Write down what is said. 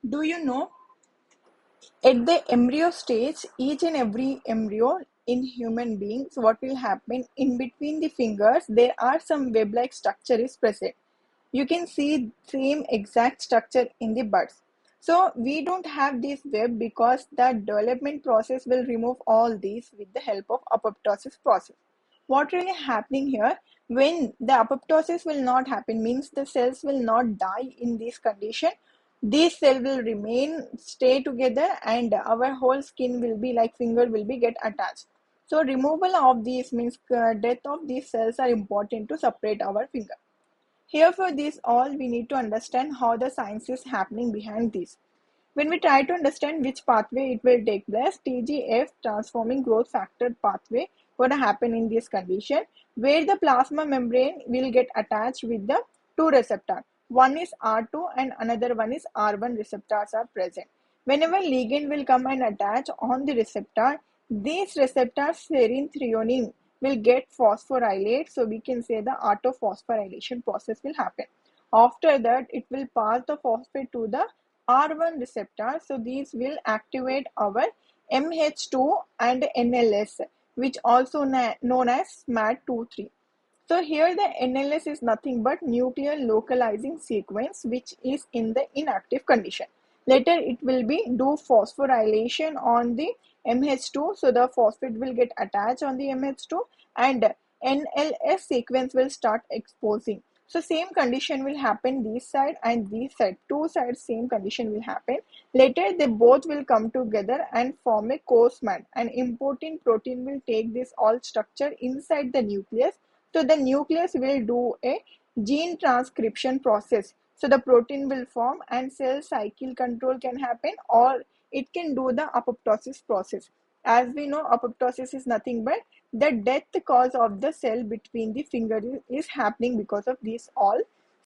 Do you know, at the embryo stage, each and every embryo in human beings, what will happen in between the fingers, there are some web-like structure is present. You can see same exact structure in the buds. So we don't have this web because the development process will remove all these with the help of apoptosis process. What really happening here, when the apoptosis will not happen, means the cells will not die in this condition. These cells will remain, stay together, and our whole skin will be like finger will be get attached. So removal of these means death of these cells are important to separate our finger. Here for this all, we need to understand how the science is happening behind this. When we try to understand which pathway it will take place, TGF, transforming growth factor pathway, going to happen in this condition, where the plasma membrane will get attached with the two receptors. One is R2 and another one is R1 receptors are present. Whenever ligand will come and attach on the receptor, these receptors serine threonine will get phosphorylate. So we can say the autophosphorylation process will happen. After that, it will pass the phosphate to the R1 receptor. So these will activate our MH2 and NLS, which also known as SMAD23. So here the NLS is nothing but nuclear localizing sequence, which is in the inactive condition. Later it will be do phosphorylation on the MH2, so the phosphate will get attached on the MH2 and NLS sequence will start exposing. So same condition will happen this side and this side. Two sides same condition will happen. Later they both will come together and form a co-SMAD. An important protein will take this all structure inside the nucleus. So the nucleus will do a gene transcription process. So the protein will form and cell cycle control can happen, or it can do the apoptosis process. As we know, apoptosis is nothing but the death cause of the cell between the finger is happening because of these all